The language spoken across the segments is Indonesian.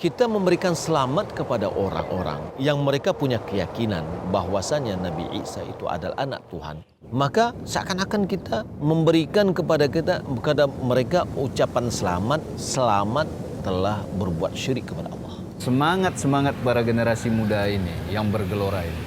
kita memberikan selamat kepada orang-orang yang mereka punya keyakinan bahwasanya Nabi Isa itu adalah anak Tuhan, maka seakan-akan kita memberikan kepada mereka ucapan selamat telah berbuat syirik kepada Allah. Semangat para generasi muda ini yang bergelora ini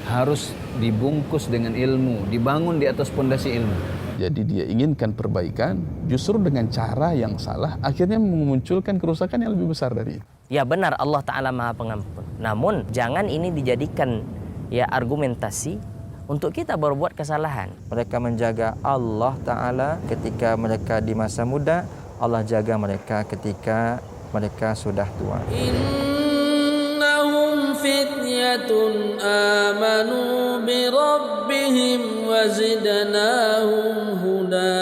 harus dibungkus dengan ilmu, dibangun di atas pondasi ilmu. Jadi dia inginkan perbaikan, justru dengan cara yang salah, akhirnya memunculkan kerusakan yang lebih besar dari itu. Ya benar, Allah Ta'ala Maha Pengampun. Namun jangan ini dijadikan argumentasi untuk kita berbuat kesalahan. Mereka menjaga Allah Ta'ala ketika mereka di masa muda, Allah jaga mereka ketika mereka sudah tua. Innahum fityatun amanu bi rabbihim wa zidnahum huda.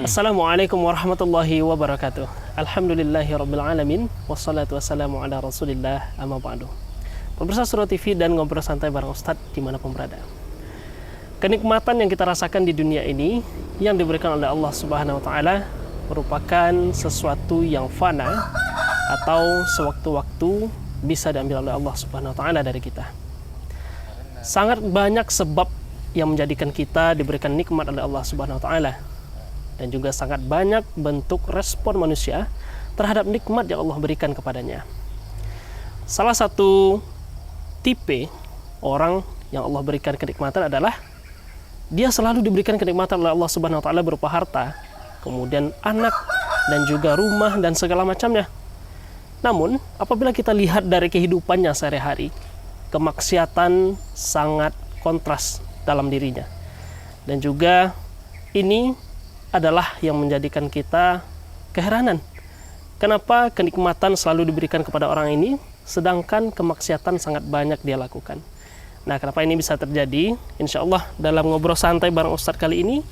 Assalamualaikum warahmatullahi wabarakatuh. Alhamdulillahirabbil alamin wassalatu wassalamu ala Rasulillah amma ba'du. Pemirsa Surah TV dan ngobrol santai bareng Ustadz dimanapun berada. Kenikmatan yang kita rasakan di dunia ini yang diberikan oleh Allah Subhanahu wa taala merupakan sesuatu yang fana atau sewaktu-waktu bisa diambil oleh Allah Subhanahu wa taala dari kita. Sangat banyak sebab yang menjadikan kita diberikan nikmat oleh Allah Subhanahu wa taala. Dan juga sangat banyak bentuk respon manusia terhadap nikmat yang Allah berikan kepadanya. Salah satu tipe orang yang Allah berikan kenikmatan adalah dia selalu diberikan kenikmatan oleh Allah Subhanahu wa taala berupa harta, kemudian anak, dan juga rumah dan segala macamnya. Namun, apabila kita lihat dari kehidupannya sehari-hari, kemaksiatan sangat kontras dalam dirinya. Dan juga ini adalah yang menjadikan kita keheranan. Kenapa kenikmatan selalu diberikan kepada orang ini, sedangkan kemaksiatan sangat banyak dia lakukan. Nah, kenapa ini bisa terjadi? Insya Allah dalam ngobrol santai bareng Ustadz kali ini,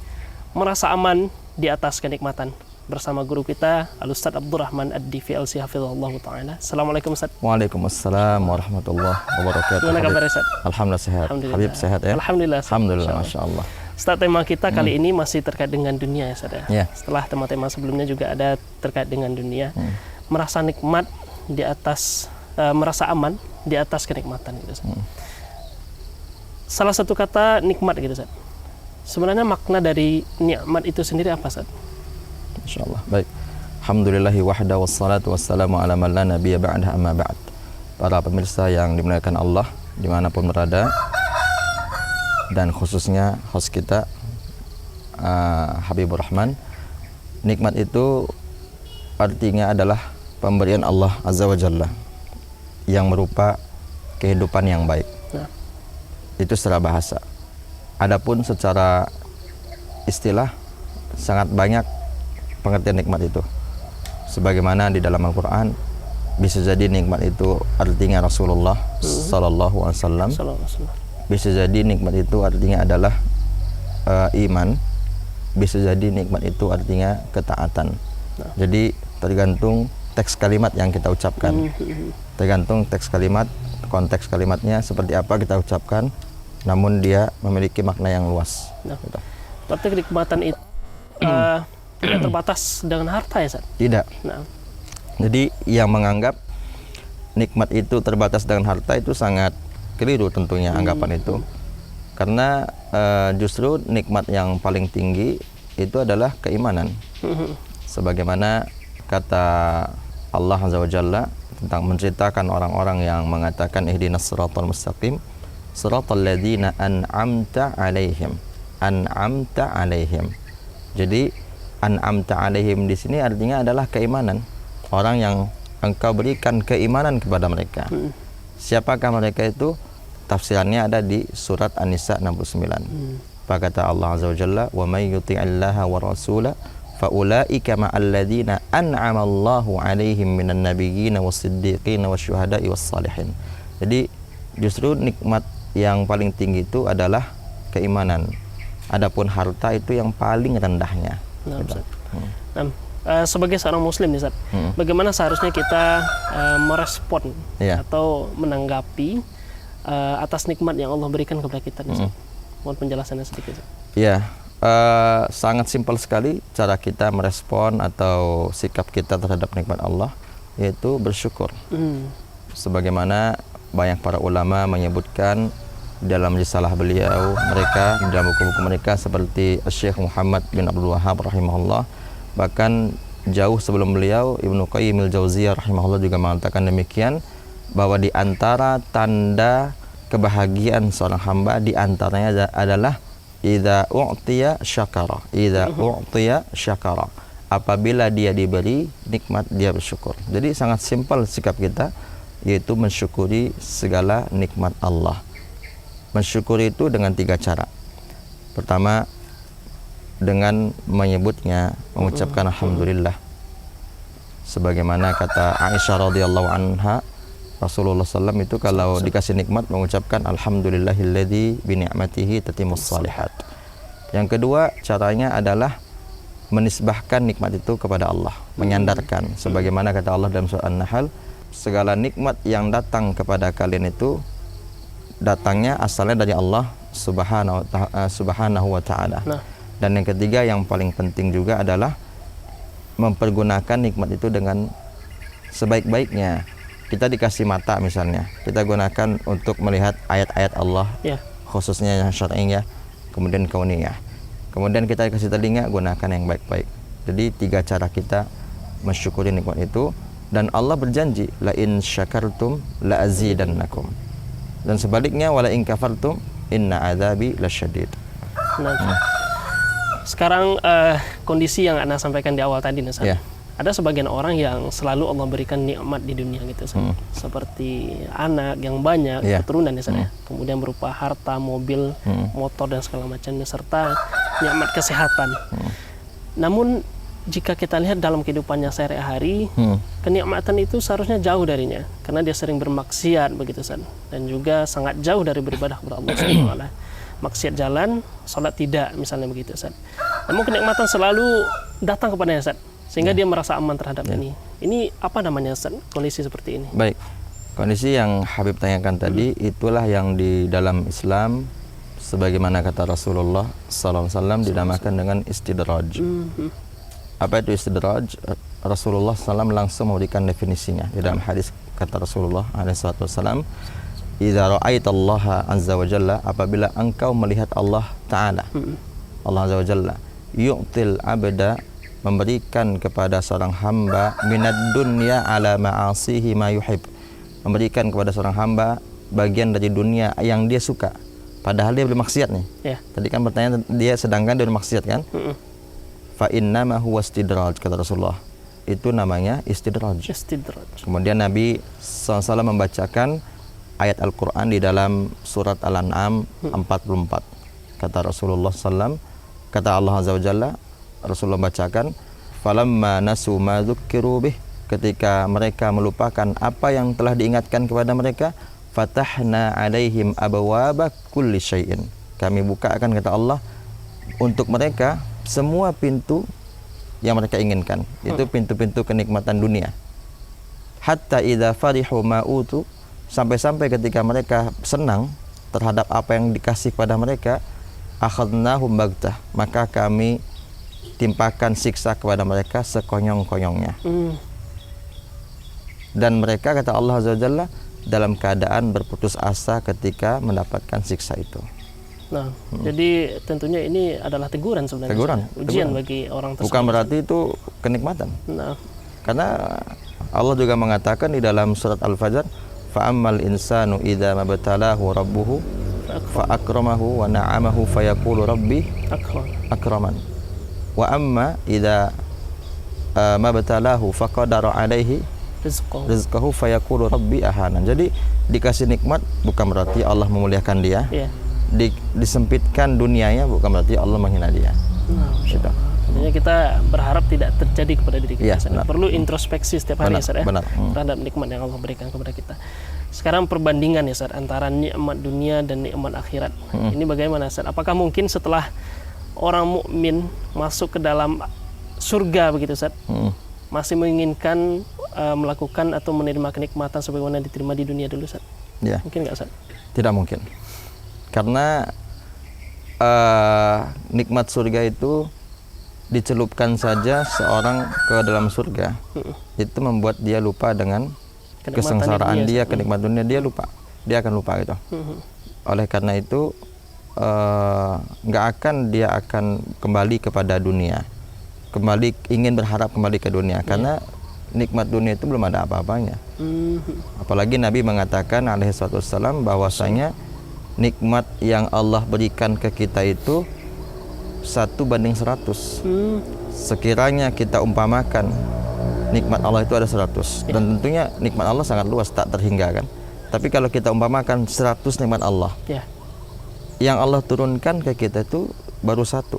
merasa aman di atas kenikmatan. Bersama guru kita, Al-Ustadz Abdurrahman Ad-Divi Al-Si Hafizahullah Ta'ala. Assalamualaikum Ustadz. Waalaikumsalam warahmatullahi wabarakatuh. Gimana kabar Ustadz? Alhamdulillah sehat. Habib sehat ya? Alhamdulillah. Alhamdulillah, Masya Allah. Ustadz, tema kita kali ini masih terkait dengan dunia ya Ustadz. Ya. Setelah tema-tema sebelumnya juga ada terkait dengan dunia. Merasa nikmat di atas, merasa aman di atas kenikmatan gitu Ustadz. Salah satu kata nikmat gitu Ustadz. Sebenarnya makna dari nikmat itu sendiri apa Ustadz? Masya Allah. Baik. Alhamdulillahi wahda wassalatu wassalamu ala man la nabiyya ba'dah amma ba'd. Para pemirsa yang dimuliakan Allah dimanapun berada, dan khususnya host kita Habibur Rahman, nikmat itu artinya adalah pemberian Allah Azza wa Jalla yang berupa kehidupan yang baik. Itu secara bahasa. Adapun secara istilah sangat banyak pengertian nikmat itu. Sebagaimana di dalam Al-Quran bisa jadi nikmat itu artinya Rasulullah Sallallahu Alaihi Wasallam. Bisa jadi nikmat itu artinya adalah iman. Bisa jadi nikmat itu artinya ketaatan. Jadi tergantung teks kalimat yang kita ucapkan. Tergantung teks kalimat, konteks kalimatnya seperti apa kita ucapkan, namun dia memiliki makna yang luas. Berarti kenikmatan itu tidak terbatas dengan harta ya Ustaz? Tidak. Jadi yang menganggap nikmat itu terbatas dengan harta itu sangat keliru tentunya anggapan itu. Karena justru nikmat yang paling tinggi itu adalah keimanan. Sebagaimana kata Allah Azza wa Jalla tentang menceritakan orang-orang yang mengatakan ihdinas siratal mustaqim, siratal ladzina an'amta alaihim. An'amta alaihim. Jadi an'amta alaihim di sini artinya adalah keimanan. Orang yang engkau berikan keimanan kepada mereka. Siapakah mereka itu? Tafsirannya ada di surat An-Nisa 69. Kata Allah Azza wa Jalla, "Wa may yuti'illaha wa rasulahu fa ulaika ma'al ladzina an'ama Allahu 'alaihim minan nabiyyin was-siddiqin wasyuhada'i was-salihin." Jadi justru nikmat yang paling tinggi itu adalah keimanan. Adapun harta itu yang paling rendahnya. Sebagai seorang muslim nih Ustaz, bagaimana seharusnya kita merespon atau menanggapi atas nikmat yang Allah berikan kepada kita nih Ustaz? Mohon penjelasannya sedikit. Ya, sangat simpel sekali cara kita merespon atau sikap kita terhadap nikmat Allah, yaitu bersyukur. Sebagaimana banyak para ulama menyebutkan dalam risalah beliau mereka, dalam buku-buku mereka, seperti Syekh Muhammad bin Abdul Wahhab rahimahullah, bahkan jauh sebelum beliau Ibnu Qayyim al-Jauziyah rahimahullah juga mengatakan demikian, bahwa di antara tanda kebahagiaan seorang hamba di antaranya adalah idza u'tiya syakara, idza u'tiya syakara. Apabila dia diberi nikmat, dia bersyukur. Jadi sangat simpel sikap kita, yaitu mensyukuri segala nikmat Allah. Mensyukuri itu dengan 3 cara. Pertama, dengan menyebutnya, mengucapkan alhamdulillah. Sebagaimana kata Aisyah radhiyallahu anha, Rasulullah SAW itu kalau dikasih nikmat mengucapkan alhamdulillahilladzi bi ni'matihi tatimmus shalihat. Yang kedua, caranya adalah menisbahkan nikmat itu kepada Allah, menyandarkan. Sebagaimana kata Allah dalam surah An-Nahl, segala nikmat yang datang kepada kalian itu datangnya asalnya dari Allah subhanahu wa ta'ala. Dan yang ketiga yang paling penting juga adalah mempergunakan nikmat itu dengan sebaik-baiknya. Kita dikasih mata misalnya, kita gunakan untuk melihat ayat-ayat Allah, khususnya yang syar'iyah, kemudian kauniyah. Kemudian kita dikasih telinga, gunakan yang baik-baik. Jadi 3 cara kita mensyukuri nikmat itu, dan Allah berjanji la in syakartum la azidannakum. Dan sebaliknya wala in kafartum inna adzabi lasyadid. Sekarang kondisi yang Anda sampaikan di awal tadi, Ustaz. Ada sebagian orang yang selalu Allah berikan nikmat di dunia gitu, seperti anak yang banyak, keturunan ya, kemudian berupa harta, mobil, motor dan segala macamnya, serta nikmat kesehatan. Namun jika kita lihat dalam kehidupannya sehari-hari, kenikmatan itu seharusnya jauh darinya, karena dia sering bermaksiat begitu, dan juga sangat jauh dari beribadah kepada Allah SWT. Maksiat jalan, sholat tidak, misalnya begitu, namun kenikmatan selalu datang kepadanya, sehingga dia merasa aman terhadap ini. Ini apa namanya, Ustaz, kondisi seperti ini? Baik, kondisi yang Habib tanyakan tadi, itulah yang di dalam Islam, sebagaimana kata Rasulullah SAW, dinamakan dengan istidraj. Apa itu istidraj? Rasulullah SAW langsung memberikan definisinya. Di dalam hadis kata Rasulullah SAW, idza ra'aitallaha azza wa jalla, apabila engkau melihat Allah Ta'ala, Allah azza wa jalla, yu'til abda, memberikan kepada seorang hamba minad dunya ala ma'asihi ma yuhib, memberikan kepada seorang hamba bagian dari dunia yang dia suka, padahal dia bermaksiat nih. Tadi kan bertanya dia sedangkan dia bermaksiat kan? Fa innama huwa istidraj, kata Rasulullah. Itu namanya istidraj. Kemudian Nabi SAW membacakan ayat Al-Quran di dalam surat Al-An'am 44. Kata Rasulullah SAW, kata Allah Azza wa Jalla, Rasulullah bacakan, falamma nasu ma dzukkiru bih, ketika mereka melupakan apa yang telah diingatkan kepada mereka, fatahna alaihim abwaba kulli syai'in, kami bukakan, kata Allah, untuk mereka semua pintu yang mereka inginkan. Itu pintu-pintu kenikmatan dunia. Hatta idza farihu ma utu, sampai-sampai ketika mereka senang terhadap apa yang dikasih pada mereka, akhadnahum baghtah, maka kami timpakan siksa kepada mereka sekonyong-konyongnya. Dan mereka, kata Allah Azza wa Jalla, dalam keadaan berputus asa ketika mendapatkan siksa itu. Jadi tentunya ini adalah teguran sebenarnya. Ujian bagi orang tersebut. Bukan berarti itu kenikmatan. Karena Allah juga mengatakan di dalam surat Al-Fajr, fa'ammal insanu idza mabtalahu rabbuhu fa akramahu wa na'amahu fayaqulu rabbi akraman. Wa amma idza mabtalahu faqadara alaihi rizqahu fayaqulu rabbi ahanan. Jadi dikasih nikmat bukan berarti Allah memuliakan dia. Disempitkan dunianya bukan berarti Allah menghina dia. Artinya kita berharap tidak terjadi kepada diri kita. Perlu introspeksi setiap hari terhadap nikmat yang Allah berikan kepada kita. Sekarang perbandingan ya, Ustaz, antara nikmat dunia dan nikmat akhirat. Ini bagaimana, Ustaz? Apakah mungkin setelah orang mukmin masuk ke dalam surga begitu, Ustaz, masih menginginkan melakukan atau menerima kenikmatan sebagaimana diterima di dunia dulu, Ustaz? Mungkin nggak, Ustaz? Tidak mungkin. Karena nikmat surga itu dicelupkan saja seorang ke dalam surga, itu membuat dia lupa dengan kesengsaraan dia, kenikmatan dunia, dia lupa, dia akan lupa gitu. Oleh karena itu nggak akan dia akan kembali kepada dunia, ingin berharap kembali ke dunia, karena nikmat dunia itu belum ada apa-apanya. Apalagi Nabi mengatakan alaihi wassalam bahwasanya nikmat yang Allah berikan ke kita itu 1:100. Sekiranya kita umpamakan nikmat Allah itu ada 100, dan tentunya nikmat Allah sangat luas, tak terhingga kan. Tapi kalau kita umpamakan 100 nikmat Allah, yang Allah turunkan ke kita itu baru 1.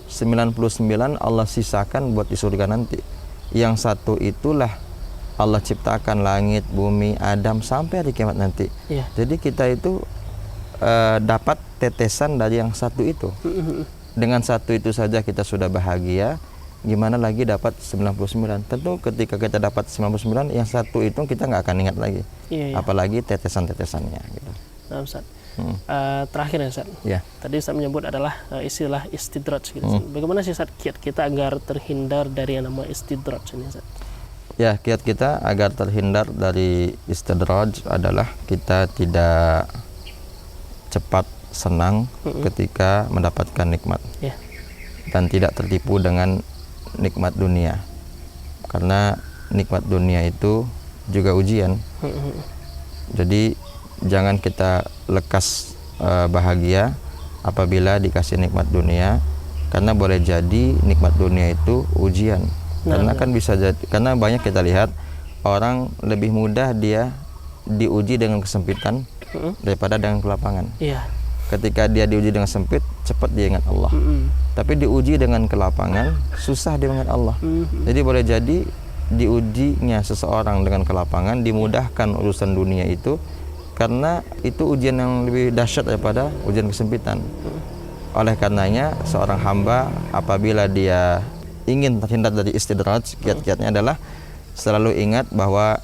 99 Allah sisakan buat di surga nanti. Yang 1 itulah Allah ciptakan langit, bumi, Adam sampai hari kiamat nanti. Jadi kita itu dapat tetesan dari yang 1 itu. Dengan 1 itu saja kita sudah bahagia, gimana lagi dapat 99? Tentu ketika kita dapat 99, yang 1 itu kita nggak akan ingat lagi. Apalagi tetesan-tetesannya gitu. Nah, Ustaz. Terakhir ya, Ustaz. Tadi Ustaz menyebut adalah istilah istidraj gitu. Bagaimana sih Ustaz kiat kita agar terhindar dari yang nama istidraj ini, Ustaz? Ya, kiat kita agar terhindar dari istidraj adalah kita tidak cepat senang ketika mendapatkan nikmat, dan tidak tertipu dengan nikmat dunia, karena nikmat dunia itu juga ujian. Jadi jangan kita lekas bahagia apabila dikasih nikmat dunia, karena boleh jadi nikmat dunia itu ujian. Karena kan bisa jadi, karena banyak kita lihat orang lebih mudah dia diuji dengan kesempitan daripada dengan kelapangan. Ketika dia diuji dengan sempit, cepat dia ingat Allah. Tapi diuji dengan kelapangan, susah dia ingat Allah. Jadi boleh jadi diujinya seseorang dengan kelapangan, dimudahkan urusan dunia itu, karena itu ujian yang lebih dahsyat daripada ujian kesempitan. Oleh karenanya seorang hamba apabila dia ingin terhindar dari istidraj, kiat-kiatnya adalah selalu ingat bahwa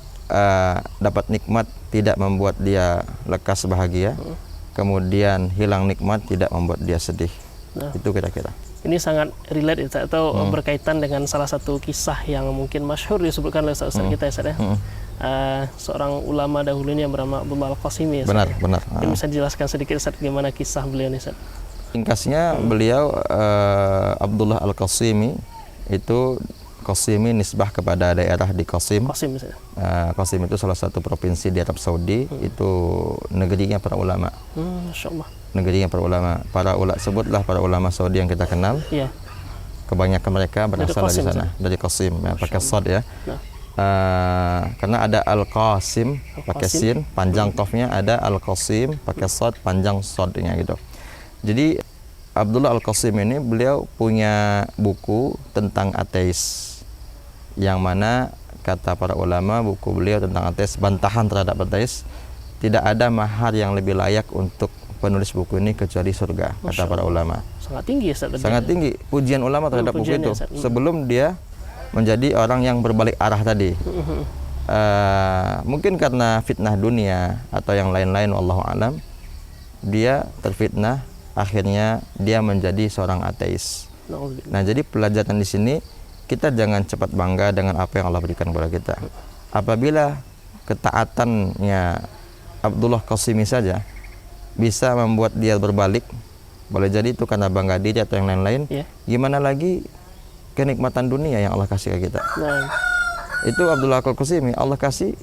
dapat nikmat tidak membuat dia lekas bahagia, kemudian hilang nikmat tidak membuat dia sedih. Itu kira-kira. Ini sangat relate ya, atau berkaitan dengan salah satu kisah yang mungkin masyhur disebutkan oleh Ustaz kita ya, Ustaz ya. Seorang ulama dahulu ini yang bernama Abdullah Al-Qasimi ya, benar. Mungkin bisa dijelaskan sedikit Ustaz gimana kisah beliau nih, Ustaz? Ringkasnya beliau Abdullah Al-Qasimi itu, Qasimi nisbah kepada daerah di Qasim. Qasim itu salah satu provinsi di Arab Saudi, itu negerinya para ulama. Masya Allah. Negerinya para ulama. Sebutlah para ulama Saudi yang kita kenal. Kebanyakan mereka berasal dari sana, dari Qasim, ya, pakai sod ya. Karena ada Al-Qasim pakai sin, panjang qafnya, ada Al-Qasim pakai sod, panjang sodnya gitu. Jadi Abdullah Al-Qasim ini beliau punya buku tentang ateis, yang mana kata para ulama buku beliau tentang ateis, bantahan terhadap ateis, tidak ada mahar yang lebih layak untuk penulis buku ini kecuali surga, kata para ulama. Sangat tinggi ya, Ustaz. Sangat tinggi pujian ulama terhadap buku itu, sebelum dia menjadi orang yang berbalik arah tadi. Mungkin karena fitnah dunia atau yang lain-lain, wallahu alam, dia terfitnah, akhirnya dia menjadi seorang ateis. Nah, jadi pelajaran di sini, kita jangan cepat bangga dengan apa yang Allah berikan kepada kita. Apabila ketaatannya Abdullah Qasimi saja bisa membuat dia berbalik, boleh jadi itu karena bangga diri atau yang lain-lain, gimana lagi kenikmatan dunia yang Allah kasih ke kita. Itu Abdullah Qasimi Allah kasih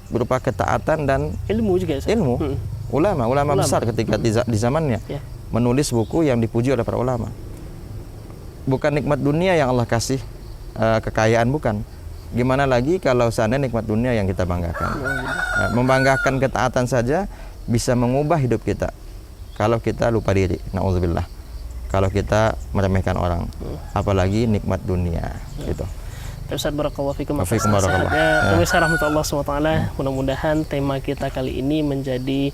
berupa ketaatan dan ilmu juga. Ilmu. Ulama besar ketika di zamannya menulis buku yang dipuji oleh para ulama. Bukan nikmat dunia yang Allah kasih kekayaan, bukan. Gimana lagi kalau seandainya nikmat dunia yang kita banggakan. Membanggakan ketaatan saja bisa mengubah hidup kita. Kalau kita lupa diri, na'udzubillah. Kalau kita meremehkan orang, apalagi nikmat dunia gitu. Ustaz, barakallahu fikum. Waalaikumsalam. Pemirsa rahmatullah SWT, mudah-mudahan tema kita kali ini menjadi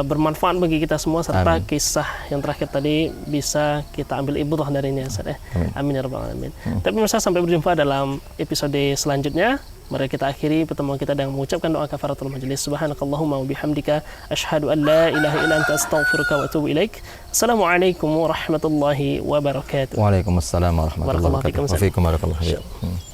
bermanfaat bagi kita semua, serta kisah yang terakhir tadi bisa kita ambil ibrah darinya, Ustaz ya. Amin ya rabbal alamin. Tapi pemirsa, sampai berjumpa dalam episode selanjutnya. Mari kita akhiri pertemuan kita dengan mengucapkan doa kafaratul majlis. Subhanakallahumma wa bihamdika asyhadu an la ilaha illa anta astaghfiruka wa atubu ilaik. Assalamualaikum warahmatullahi wabarakatuh. Waalaikumsalam warahmatullahi Barakallahu fikum. wabarakatuh. Wa fiikum barakallahu fiikum.